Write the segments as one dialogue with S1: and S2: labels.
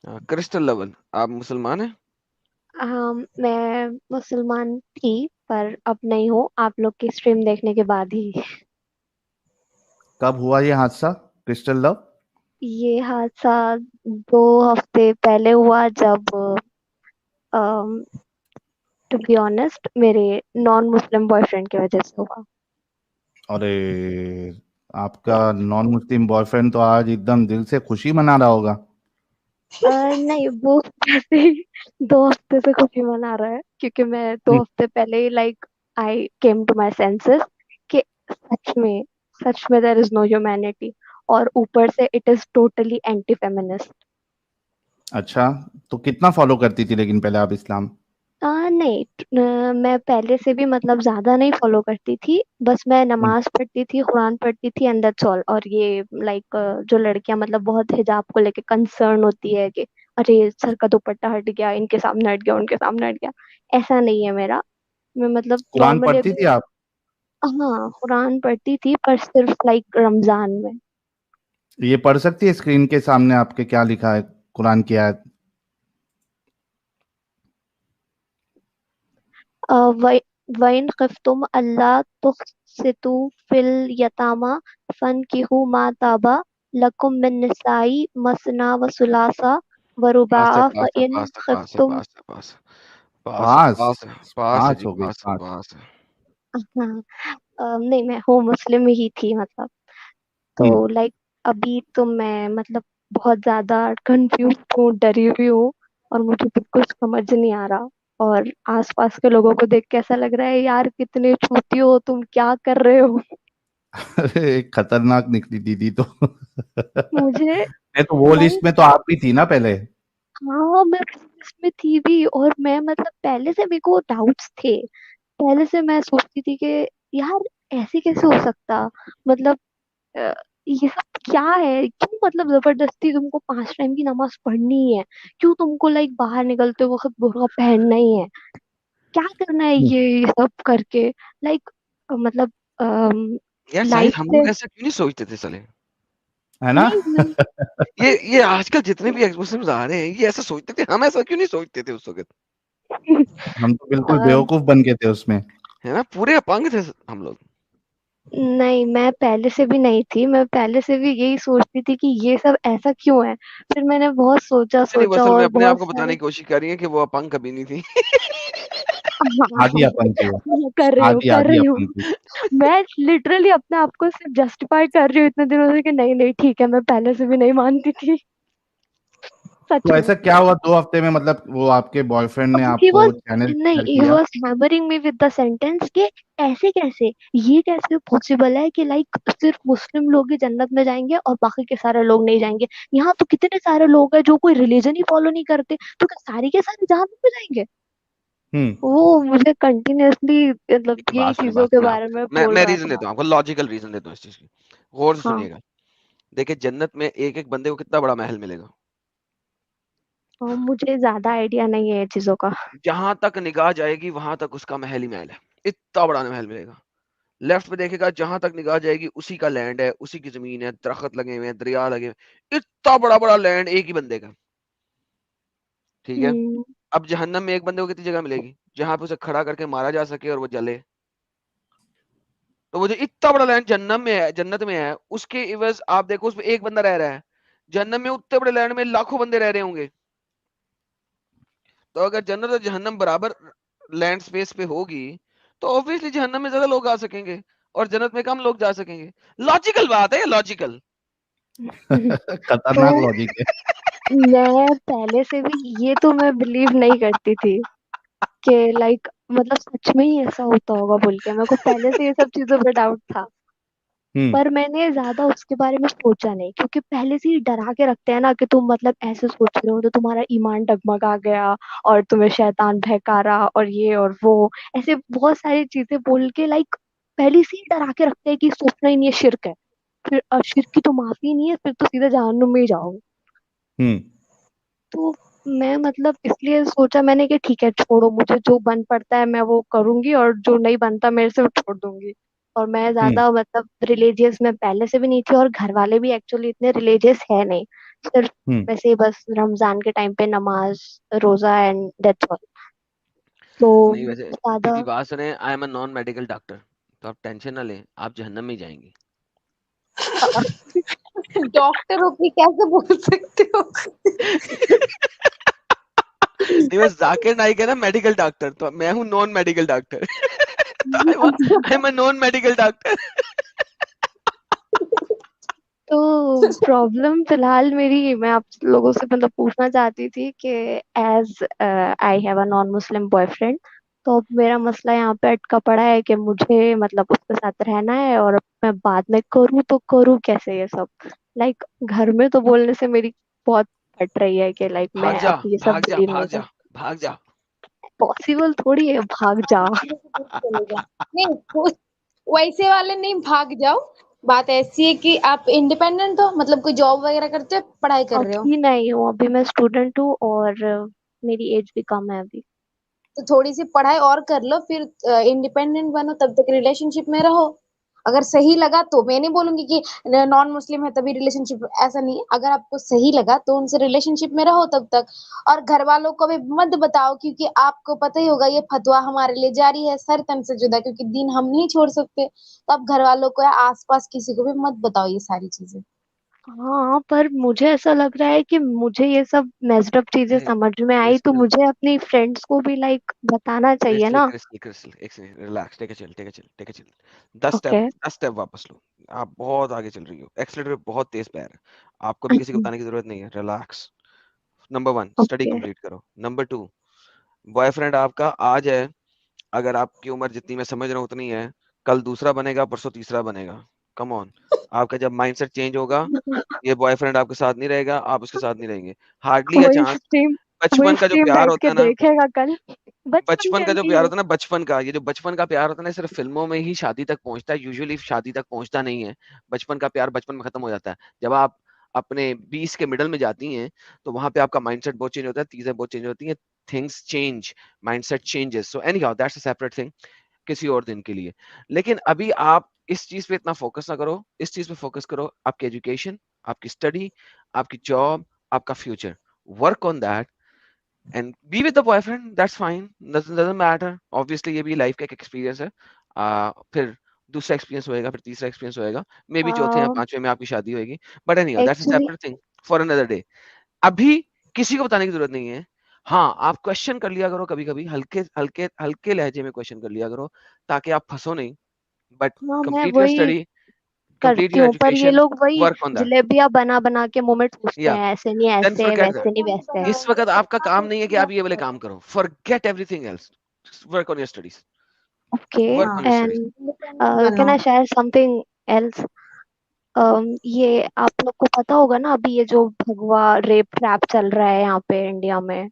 S1: Crystal level, आप मुसलमान हैं?
S2: मैं मुसलमान थी, पर अब नहीं हूँ, आप लोग की स्ट्रीम देखने के बाद ही।
S3: कब हुआ ये हादसा, क्रिस्टल लव?
S2: ये हादसा 2 हफ्ते पहले हुआ, जब टू बी ऑनेस्ट मेरे नॉन मुस्लिम बॉयफ्रेंड की वजह से हुआ।
S3: अरे, आपका नॉन मुस्लिम बॉयफ्रेंड तो आज एकदम दिल से खुशी मना रहा होगा।
S2: नहीं, वो वैसे ही 2 हफ्ते से खुशी मना रहा है, क्योंकि मैं दो
S3: हम्म,
S2: हफ्ते पहले ही आई केम टू माई सेंसेस कि सच में सच में देयर इज नो ह्यूमैनिटी, और ऊपर से it is totally anti feminist.
S3: अच्छा, तो कितना फॉलो करती थी लेकिन पहले आप इस्लाम?
S2: नहीं, मैं पहले से भी मतलब ज्यादा नहीं फॉलो करती थी, बस मैं
S3: हम्म,
S2: नमाज पढ़ती थी, कुरान पढ़ती थी, एंड दैट्स ऑल। और ये लाइक जो लड़कियां मतलब बहुत हिजाब को लेके कंसर्न होती है कि अरे सर का दुपट्टा हट गया, इनके सामने हट गया, उनके सामने हट गया, ऐसा नहीं है मेरा। मैं मतलब
S3: कुरान
S2: नॉर्मली
S3: पढ़ती
S2: अभी,
S3: थी आप?
S2: हाँ कुरान पढ़ती थी, पर सिर्फ लाइक रमजान में।
S3: ये पढ़ सकती है स्क्रीन के सामने आपके क्या लिखा है, कुरान की आयत?
S2: वइन खफ्तुम अल्लाह तुक़सितु फिल यतामा फनकिहु मा ताबा लकुम मिन निसाई मसना व सुलासा व
S1: पास है,
S2: रुबाआ
S1: पास है,
S2: फ़इन
S1: पास है, पास है,
S2: खफ्तुम।
S1: पास है, पास है, पास है,
S3: पास।
S1: पास है, पास है
S3: पाँच
S1: जी,
S3: हो गई,
S1: पास है,
S3: पाँच।
S1: पास है।
S2: हाँ, नहीं मैं हूँ मुस्लिम ही थी मतलब।
S3: हम्म।
S2: तो लाइक अभी तो मैं मतलब बहुत ज्यादा कंफ्यूज हूँ, डरी हुई हूँ, और मुझे बिल्कुल समझ नहीं आ रहा। और आसपास के लोगों को देख के ऐसा लग रहा है, यार कितने छूती हो तुम, क्या कर रहे हो।
S3: अरे, खतरनाक निकली दीदी तो।
S2: मुझे
S3: नहीं तो वो
S2: लाइक,
S3: लिस्ट में तो आप भी थी ना पहले?
S2: हाँ मैं इसमें थी भी, और मैं मतलब पहले से मेरे को डाउट्स थे। पहले से मैं सोचती थी कि यार ऐसे कैसे हो सकता, मतलब अ, ये सब क्या है, क्यों मतलब जबरदस्ती तुमको 5 टाइम की नमाज पढ़नी ही है, क्यों तुमको लाइक बाहर निकलते वक्त बुर्का पहनना ही है, क्या करना है ये सब करके, लाइक मतलब
S1: यार साहिल,
S2: लाइफ
S1: हम
S2: से।
S1: लोग ऐसा क्यों नहीं सोचते थे साले?
S3: है ना?
S2: नहीं मैं,
S1: ये आजकल जितने भी एक्स मुस्लिम्स आ रहे हैं, ये ऐसा सोचते थे, हम ऐसा क्यों नहीं सोचते थे उस वक़्त?
S3: हम तो बिल्कुल
S2: अ,
S3: बेवकूफ बन गए थे उसमें।
S1: है ना? पूरे अपंग थे हम लोग।
S2: नहीं मैं पहले से भी नहीं थी, मैं पहले से भी यही सोचती थी कि ये सब ऐसा क्यों है। फिर मैंने बहुत सोचा
S1: नहीं, वो
S2: सोचा
S1: असल में
S2: और
S1: अपने आप
S2: बहुत
S1: को बताने
S2: सारे।
S1: की कोशिश कर रही हैं कि वो अपंग कभी नहीं थी।
S2: हाँ
S3: आधी
S2: हाँ,
S3: अपन थी वो।
S2: कर रही हूँ
S3: आधी
S2: कर
S3: आधी
S2: रही हूँ।
S3: अपन थी।
S2: मैं लिटरली अपने आप को सिर्फ जस्टिफाई कर रही हूँ इतने दिनों से कि नहीं नहीं ठीक है, मैं पहले से भी नहीं मानती थी, सच
S3: तो
S2: में।
S3: ऐसा क्या हुआ 2 हफ्ते में, मतलब वो आपके बॉयफ्रेंड ने
S2: ही
S3: आपको
S2: वॉज
S3: चैनल
S2: नहीं,
S3: शेयर
S2: ही
S3: किया?
S2: Was hammering me with the sentence कि ऐसे कैसे, ये कैसे पॉसिबल है कि लाइक सिर्फ मुस्लिम लोग ही जन्नत में जाएंगे और बाकी के सारे लोग नहीं जाएंगे। यहाँ तो कितने सारे लोग हैं जो कोई रिलीजन ही फॉलो नहीं करते, तो क्या सारी के सारे जहन्नम में जाएंगे।
S3: हम्म।
S2: वो मुझे कंटिन्यूअसली मतलब
S1: एक
S2: यही
S1: बात सुनिए,
S2: चीजों
S1: बात
S2: के
S1: सुनिए आप।
S2: बारे में
S1: मैं
S2: बोल
S1: मैं
S2: रहा
S1: रीज़न
S2: था।
S1: देता हूँ आपको, लॉजिकल रीज़न देता हूँ इस चीज़ की। गौर से
S2: हाँ,
S1: सुनिएगा। देखिए, जन्नत में एक-एक बंदे को कितना बड़ा महल मिलेगा।
S2: और मुझे ज्यादा आइडिया नहीं है ये चीजों का।
S1: जहाँ तक निगाह जाएगी, वहाँ तक उसका महल ही महल है। इतना बड़ा महल मिलेगा। लेफ्ट में देखेगा, जहाँ तक निगाह जाएगी उसी का लैंड है, उसी की ज़मीन है, दरख़्त लगे हुए हैं, दरिया लगे हुए हैं। इतना बड़ा-बड़ा लैंड एक ही बंदे का, ठीक है?
S2: हम्म।
S1: अब जहन्नम में एक बंदे को कितनी जगह मिलेगी? जहाँ पे उसे खड़ा करके मारा जा सके और वो जले। तो वो जो इतना बड़ा लैंड जन्नम में है, जन्नत में है, उसके इवज़ आप देखो उसमें एक बंदा रह रहा है। जहन्नम में उतने बड़े लैंड में लाखों बंदे रह रहे होंगे। तो अगर जन्नत और जहन्नम बराबर लैंड स्पेस पे होगी, तो ऑब्वियसली जहन्नम में ज़्यादा लोग आ सकेंगे और जन्नत में कम लोग जा सकेंगे। लॉजिकल बात है ये, लॉजिकल।
S3: खतरनाक
S2: तो
S3: लॉजिक है।
S2: मैं पहले से भी ये तो मैं बिलीव नहीं करती थी कि लाइक मतलब सच में ही ऐसा होता होगा बोल के, मेरे को पहले से ये सब चीजों पे डाउट था।
S3: हम्म।
S2: पर मैंने ज्यादा उसके बारे में सोचा नहीं, क्योंकि पहले से ही डरा के रखते हैं ना कि तुम मतलब ऐसे सोच रहे हो तो तुम्हारा ईमान डगमगा गया, और तुम्हें शैतान बहका रहा, और ये और वो, ऐसे बहुत सारी चीजें बोल के लाइक पहले से ही डरा के रखते हैं कि सोचना ही नहीं है, शिर्क है। फिर शिर्क की तो माफी नहीं है, फिर तो सीधा जहन्नुम में ही जाओगे।
S3: हम्म।
S2: तो मैं मतलब इसलिए सोचा मैंने कि ठीक है छोड़ो, मुझे जो बन पड़ता है मैं वो करूंगी, और जो नहीं बनता मेरे से वो छोड़ दूंगी। और मैं
S3: हम्म।
S2: ज्यादा मतलब रिलीजियस में पहले से भी नहीं थी, और घर वाले भी एक्चुअली इतने रिलीजियस है नहीं। सिर्फ
S3: हम्म
S2: वैसे ही बस रमजान के टाइम पे नमाज, रोजा एंड दैट्स ऑल। तो
S1: नहीं वैसे
S2: ज्यादा
S1: दीदी बात सुने, I am a non medical doctor, तो आप टेंशन ना लें, आप जहन्नम में ही जाएंगी।
S4: डॉक्टर हो के कैसे बोल सकते हो?
S1: नहीं मैं जाकिर नाइक है ना मेडिकल डॉक्टर, तो मैं हूँ non medical doctor. I am a non medical doctor.
S2: तो प्रॉब्लम फिलहाल मेरी, मैं आप लोगों से मतलब पूछना चाहती थी कि as I have a non Muslim boyfriend, तो अब मेरा मसला यहाँ पे अटका पड़ा है कि मुझे मतलब उसके साथ रहना है, और अब मैं बाद में करूँ तो करूँ कैसे ये सब। लाइक घर में तो बोलने से मेरी बहुत फट रही है कि लाइक
S1: भाग
S2: मैं
S1: जा,
S2: अब ये सब
S1: भाग जा,
S2: डील नहीं
S1: भाग
S2: कर,
S1: जा, भाग जा।
S2: पॉसिबल थोड़ी है भाग जा।
S4: चले जा। नहीं वैसे वाले नहीं भाग जाओ। बात ऐसी है कि आप इंडिपेंडेंट हो, मतलब कोई जॉब वगैरह करते हो, पढ़ाई कर रहे हो,
S2: अभी नहीं हूँ, अभी मैं स्टूडेंट हूँ और मेरी एज भी कम है अभी।
S4: तो थोड़ी सी पढ़ाई और कर लो, फिर इंडिपेंडेंट बनो, तब तक रिलेशनशिप में रहो। अगर सही लगा तो, मैं नहीं बोलूंगी कि नॉन मुस्लिम है तभी रिलेशनशिप, ऐसा नहीं है। अगर आपको सही लगा तो उनसे रिलेशनशिप में रहो तब तक। और घर वालों को भी मत बताओ, क्योंकि आपको पता ही होगा ये फतवा हमारे लिए जारी है सर तन से जुदा, क्योंकि दिन हम नहीं छोड़ सकते। तो आप घर वालों को या आसपास किसी को भी मत बताओ ये सारी चीजें।
S2: हाँ, पर मुझे ऐसा लग रहा है कि मुझे ये सब मेस्ड अप चीजें
S1: ए,
S2: समझ में आई तो
S1: क्रिस्टल,
S2: मुझे अपनी फ्रेंड्स को भी लाइक बताना चाहिए
S1: क्रिस्टल,
S2: ना।
S1: क्रिस्टल, क्रिस्टल, एक second, relax, take a chill, take a chill, take a chill. 10 step,
S2: okay.
S1: 10 step वापस लो। आप बहुत आगे चल रही हो, एक्सीलरेटर पे बहुत तेज पैर है। आपको भी किसी को बताने की जरूरत नहीं है, relax. Number 1 study
S2: okay.
S1: Complete करो। नंबर 2 बॉयफ्रेंड आपका आज है, अगर आपकी उम्र जितनी मैं समझ रहा हूँ उतनी है, कल दूसरा बनेगा, परसों तीसरा बनेगा। कम ऑन, आपका जब माइंडसेट चेंज होगा, ये बॉयफ्रेंड आपके साथ नहीं रहेगा, आप उसके साथ नहीं रहेंगे, हार्डली अ
S2: वही
S1: चांस।
S2: स्ट्रीम वही
S1: बचपन का जो
S2: स्ट्रीम
S1: प्यार
S2: बैठ
S1: होता
S2: के
S1: है ना,
S2: देखेगा कल। बचपन
S1: बचपन
S2: के
S1: का जो
S2: नहीं
S1: प्यार
S2: है।
S1: होता है ना, बचपन का, ये जो बचपन का प्यार होता है ना, सिर्फ फिल्मों में ही शादी तक पहुंचता है, यूजुअली शादी तक पहुंचता नहीं है। बचपन का प्यार बचपन में खत्म हो जाता है। जब आप अपने 20 के मिडल में जाती हैं, तो वहां पे आपका माइंडसेट बहुत चेंज होता है, चीजें बहुत चेंज होती हैं, things change, mindset changes. So any how that's a separate thing, किसी और दिन के लिए। लेकिन अभी आप इस चीज पे इतना फोकस ना करो, इस चीज पे फोकस करो, आपकी एजुकेशन, आपकी स्टडी, आपकी जॉब, आपका future. Work on that and be with the boyfriend, that's fine, doesn't matter. Obviously ये भी लाइफ का एक एक्सपीरियंस है। फिर दूसरा एक्सपीरियंस होएगा, फिर तीसरा एक्सपीरियंस होएगा, मे बी चौथे या पांचवें में आपकी शादी होएगी। But any how that's a
S2: actually
S1: separate thing for another day. अभी किसी को बताने की जरूरत नहीं है। हाँ, आप क्वेश्चन कर लिया करो कभी कभी, हल्के हल्के हल्के लहजे में क्वेश्चन कर लिया करो, ताकि आप फंसो नहीं। बट
S2: हाँ, मैं
S1: कंप्लीट योर
S2: वही
S1: स्टडी, कंप्लीट
S2: करती
S1: योर
S2: हूँ, पर ये
S1: एजुकेशन,
S2: लोग वही
S1: वर्क ऑन दैट।
S2: जलेबियां बना बना के मुंह में ठूसते
S1: या
S2: हैं, ऐसे नहीं
S1: देन
S2: ऐसे,
S1: फॉरगेट दैट।
S2: वैसे नहीं वैसे।
S1: इस वक्त आपका काम नहीं है कि आप ये वाले काम करो, forget everything else, work on your studies,
S2: okay.
S1: Work on your studies.
S2: And
S4: independent
S2: कैन
S4: बनो।
S2: I share something else? ये आप लोग को पता होगा ना, अभी ये जो भगवा रेप ट्रैप चल रहा है यहाँ पे इंडिया में,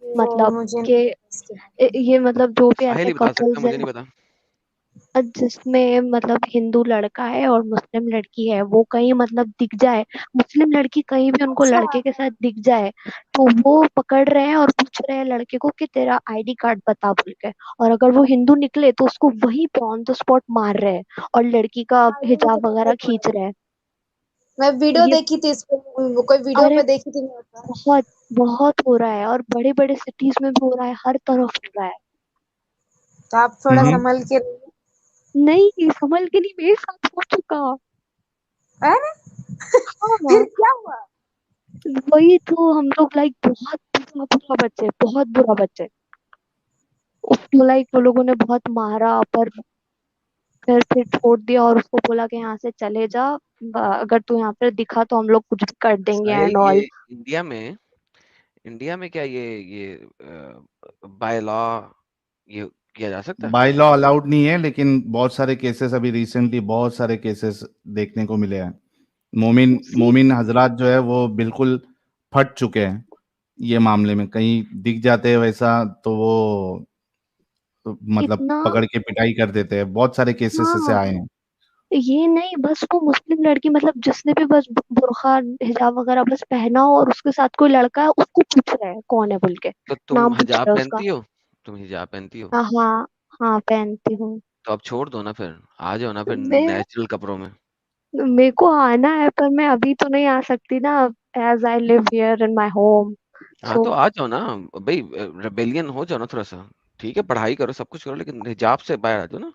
S4: वो
S2: मतलब
S4: मुझे
S2: कि
S4: नहीं पता इसके बारे में।
S2: ये मतलब जो भी
S1: साहिल
S2: ऐसे
S1: ही बता सकता है,
S2: कपल्स
S1: मुझे
S2: हैं
S1: नहीं पता।
S2: जिसमें मतलब हिंदू लड़का है और मुस्लिम लड़की है, वो कहीं मतलब दिख जाए, मुस्लिम लड़की कहीं भी उनको
S4: अच्छा,
S2: लड़के के साथ दिख जाए, तो वो पकड़ रहे हैं और पूछ रहे हैं लड़के को कि तेरा आईडी कार्ड बता बोल के। और अगर वो हिंदू निकले तो उसको वहीं पे ऑन द स्पॉट मार रहे हैं और लड़की का
S4: हाँ ये मुझे
S2: हिजाब
S4: पता
S2: वगैरह
S4: चला।
S2: खींच रहे हैं।
S4: मैं वीडियो
S2: ये
S4: देखी थी इस पे, कोई वीडियो
S2: अरे
S4: पे देखी थी मैं।
S2: बहुत बहुत हो रहा है, और बड़े बड़े सिटीज में भी हो रहा है, हर तरफ हो रहा है।
S4: तो आप थोड़ा
S3: हम्म
S4: संभल के रहिए।
S2: नहीं, संभल के नहीं, मेरे साथ हो चुका।
S4: अरे फिर
S2: हाँ,
S4: क्या हुआ?
S2: वही तो, हम लोग लाइक बहुत बुरा बुरा बच्चे, बहुत बुरा बच्चे। उसको लाइक वो लोगों ने बहुत मारा, पर फिर छोड़ दिया और उसको बोला कि यहाँ से चले जा, अगर तू यहाँ पर दिखा तो हम लोग कुछ भी कर देंगे
S1: साहिल,
S2: एंड
S1: ये
S2: ऑल।
S1: इंडिया में क्या ये बाय लॉ ये किया जा सकता है?
S3: बाय लॉ अलाउड नहीं है, लेकिन बहुत सारे केसेस अभी रिसेंटली बहुत सारे केसेस देखने को मिले हैं। मोमिन
S2: सी,
S3: मोमिन हजरात जो है वो बिल्कुल फट चुके हैं ये मामले में। कहीं दिख जाते हैं वैसा तो वो मतलब
S2: इतना,
S3: पकड़ के पिटाई कर देते हैं। बहुत सारे केसेस ऐसे
S2: हाँ,
S3: आए हैं।
S2: ये नहीं बस वो मुस्लिम लड़की, मतलब जिसने भी बस बुर्खा हिजाब वगैरह बस पहना हो और उसके साथ कोई लड़का है, उसको पूछ रहे हैं कौन है बोल के,
S1: तो तुम
S2: नाम पूछ
S1: हिजाब
S2: रहे हैं उसका।
S1: पहनती हो? तुम हिजाब पहनती हो?
S2: हाँ हाँ हाँ, पहनती हूँ।
S1: तो अब छोड़ दो ना, फिर आ जाओ ना फिर
S2: मैं
S1: नेचुरल कपड़ों में।
S2: मेरे को आना है पर मैं अभी तो नहीं आ सकती ना, as I live here in my home.
S1: हाँ,
S2: सो
S1: तो आ जाओ ना भाई, रेबेलियन हो जाओ ना थोड़ा सा। ठीक है, पढ़ाई करो, सब कुछ करो, लेकिन हिजाब से बाहर आ जाओ ना।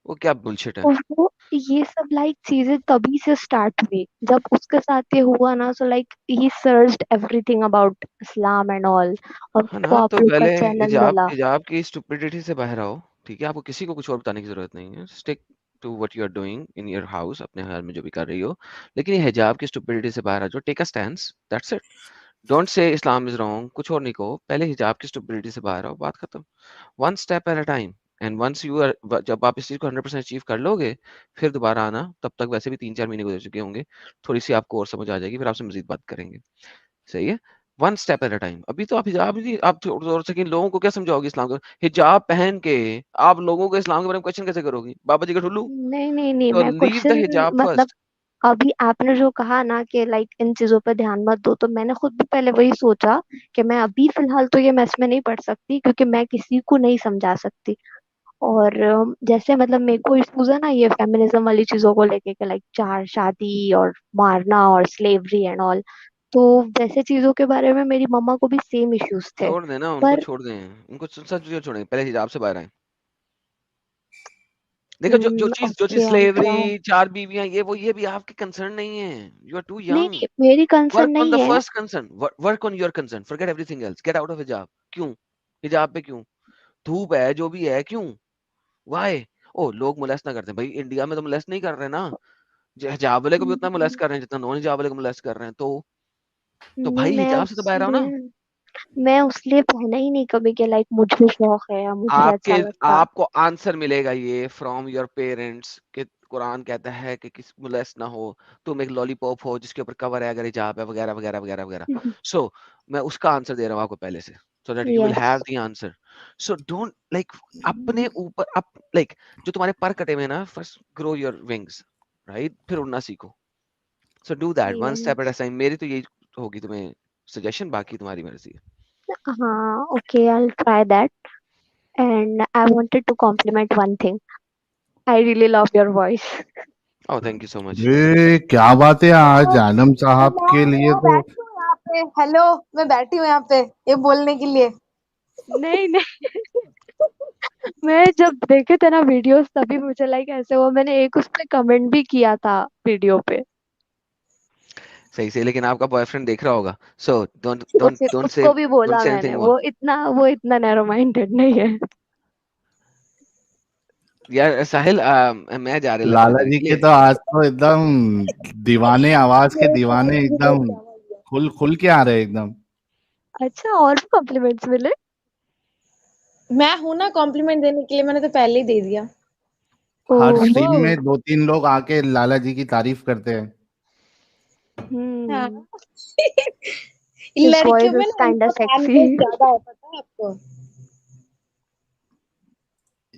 S1: वो क्या बुलशिट है।
S2: और वो ये सब लाइक चीजें तभी से स्टार्ट हुई जब उसके साथ ये हुआ ना। So like he searched everything about Islam and all, और
S1: हाँ
S2: उसको
S1: ना,
S2: आप
S1: तो
S2: लोग का
S1: पहले
S2: चैनल
S1: हिजाब
S2: मिला।
S1: हिजाब की स्टुपिडिटी से बाहर आओ। ठीक है, आपको किसी को कुछ और बताने की जरूरत नहीं है। Stick to what you are doing in your house, अपने घर में जो भी कर रही हो। लेकिन ये हिजाब की स्टुपिडिटी से बाहर आ जाओ, take a stance, that's it. Don't say Islam is wrong, कुछ और नहीं कहो, पहले हिजाब की स्टुपिडिटी से बाहर आओ, बात खत्म। One step at a time. And once you are, जब आप इस चीज को 100% अचीव कर लोगे, फिर दोबारा आना। तब तक वैसे भी 3-4 महीने गुजर चुके होंगे, थोड़ी सी आपको और समझ आ जाएगी, फिर आपसे मजीद बात करेंगे। सही है। One step at a time. अभी तो आप हिजाब ही, आप जोर से लोगों को क्या समझाओगे इस्लाम को? हिजाब पहन के आप लोगों को इस्लाम के बारे में क्वेश्चन कैसे करोगी, बाबा जी का ठुल्लू?
S2: नहीं नहीं नहीं,
S1: तो
S2: मैं
S1: लीव द
S2: क्वेश्चन
S1: हिजाब
S2: मतलब
S1: फर्स्ट।
S2: अभी आपने जो कहा ना कि लाइक इन चीजों पे ध्यान मत दो, तो मैंने खुद भी पहले वही सोचा कि मैं अभी फिलहाल तो ये मैस में नहीं पढ़ सकती, क्योंकि मैं किसी को नहीं समझा सकती। और जैसे मतलब मेरे को इश्यूज है ना ये फेमिनिज्म वाली चीजों को लेके कि लाइक चार शादी और मारना और स्लेवरी एंड ऑल, तो वैसे चीजों के बारे में मेरी मम्मा को भी सेम इश्यूज थे।
S1: छोड़ देना उनको,
S2: पर
S1: छोड़ दें उनको, सच छोड़ेंगे, पहले हिजाब से बाहर आए। देखो, जो चीज
S2: ओके आई ट्राई।
S1: स्लेवरी, 4 बीवियां, ये भी आपके कंसर्न नहीं है। यू आर टू
S2: नहीं
S1: यंग।
S2: नहीं, मेरी कंसर्न
S1: वर्क ऑन
S2: नहीं
S1: द
S2: है।
S1: First concern, work on your concern, forget everything else, get out of हिजाब। क्यों? हिजाब पे क्यों? धूप है, जो भी है, क्यों? व्हाई? ओ, लोग मोलेस्ट ना करते हैं भाई, इंडिया में तो मोलेस्ट नहीं कर रहे ना। हिजाब वाले को भी उतना मोलेस्ट कर रहे हैं जितना नॉन हिजाब वाले को मोलेस्ट कर रहे हैं। तो
S2: नहीं
S1: भाई
S2: मैं
S1: हिजाब से तो बाहर आओ ना।
S2: उसलिए मैं उसलिए पहना ही नहीं कभी कि लाइक मुझे शौक है या मुझे
S1: आपके
S2: अच्छा लगता।
S1: आपको आंसर मिलेगा ये फ्रॉम योर पेरेंट्स कि कुरान कहता है कि किस मोलेस्ट ना हो। तुम एक लॉलीपॉप हो जिसके ऊपर कवर है अगर हिजाब है, वगैरह वगैरह वगैरह वगैरह। सो मैं उसका आंसर दे रहा हूँ आपको पहले से, so that you will
S2: yes.
S1: Have the answer. So don't like अपने ऊपर अप लाइक जो तुम्हारे पर कटे हुए हैं ना, first grow your wings, right? फिर उड़ना सीखो। So do that one step at a time. मेरी तो यही होगी तुम्हें सजेशन, बाकी तुम्हारी मर्जी है।
S2: हाँ okay, I will try that. And I wanted to compliment one thing, I really love your voice.
S1: Oh, thank you so much.
S3: ये क्या बात है, आज आलम साहब के लिए
S4: मैं
S3: तो
S4: बैठी हूँ यहाँ पे। हेलो, मैं बैठी हूँ यहाँ पे ये बोलने के लिए।
S2: नहीं नहीं, मैं जब देखे थे ना वीडियोस तभी मुझे लाइक ऐसे हुआ, मैंने एक उस पे कमेंट भी किया था वीडियो पे।
S1: सही से, लेकिन आपका बॉयफ्रेंड देख रहा होगा, सो डोंट
S2: तो
S1: डोंट
S2: फिर
S1: डोंट से
S2: उसको भी
S1: डोंट
S2: बोला
S1: से
S2: मैंने,
S1: एनीथिंग मोर।
S2: वो इतना नैरो माइंडेड नहीं है।
S1: यार साहिल, मैं जा रहा लेफ्ट
S3: लाला
S1: डिनर
S3: जी
S1: के
S3: के
S1: लिए।
S3: तो आज तो एकदम दीवाने, आवाज के दीवाने एकदम खुल खुल के आ रहे हैं एकदम।
S2: अच्छा, और भी कॉम्प्लीमेंट्स मिले?
S4: मैं हूं ना कॉम्प्लीमेंट देने के लिए, मैंने तो पहले ही दे दिया।
S3: हर
S2: ओहो।
S3: स्ट्रीम में 2-3 लोग आके लाला जी की तारीफ करते हैं।
S4: हाँ।
S2: हम्म। हिज
S4: लड़कियों
S2: वॉइस
S4: में
S2: इज
S4: ना
S2: काइंड
S4: इनका
S2: ऑफ
S4: फैन
S2: सेक्सी।
S4: बेस ज्यादा है, पता है आपको?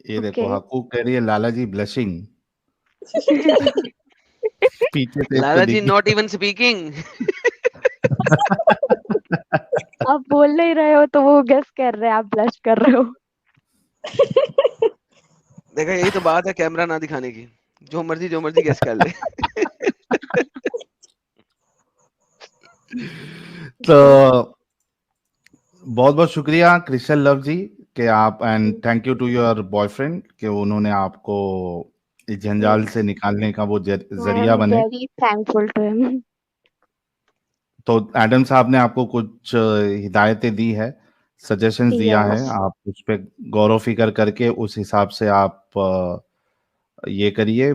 S3: ये देखो,
S2: ओके।
S3: हकूक कह रही है लाला जी ब्लशिंग, पीछे से इसको
S1: लाला जी
S3: दिख
S1: नॉट इवन स्पीकिंग।
S2: आप बोल नहीं रहे हो तो वो गेस कर रहे हैं आप ब्लश कर रहे हो।
S1: देखा, यही तो बात है कैमरा ना दिखाने की। जो मर्जी गेस कर ले।
S3: तो बहुत बहुत शुक्रिया क्रिस्टल लव जी कि आप, and thank you to your boyfriend कि उन्होंने आपको इस जंजाल से निकालने का वो
S2: आई
S3: जरिया
S2: एम
S3: बने।
S2: Very thankful to him.
S3: तो एडम साहब ने आपको कुछ हिदायतें दी है, सजेशंस दिया है,
S2: यस।
S3: आप उस पे गौर व फिक्र करके उस हिसाब से आप ये करिए,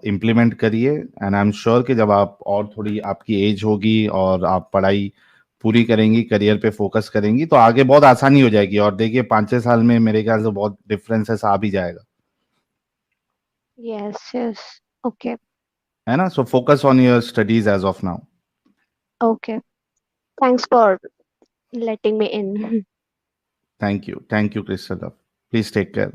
S3: इम्प्लीमेंट करिए। एंड आई एम श्योर कि जब आप और थोड़ी आपकी एज होगी और आप पढ़ाई पूरी करेंगी, करियर पे फोकस करेंगी, तो आगे बहुत आसानी हो जाएगी। और देखिए 5-6 साल में मेरे ख्याल से बहुत डिफरेंसेस आ भी जाएगा,
S2: यस यस। ओके।
S3: है ना? So focus on your studies as of now.
S2: Okay, thanks for letting me in.
S3: Thank you Crystal love, please take care.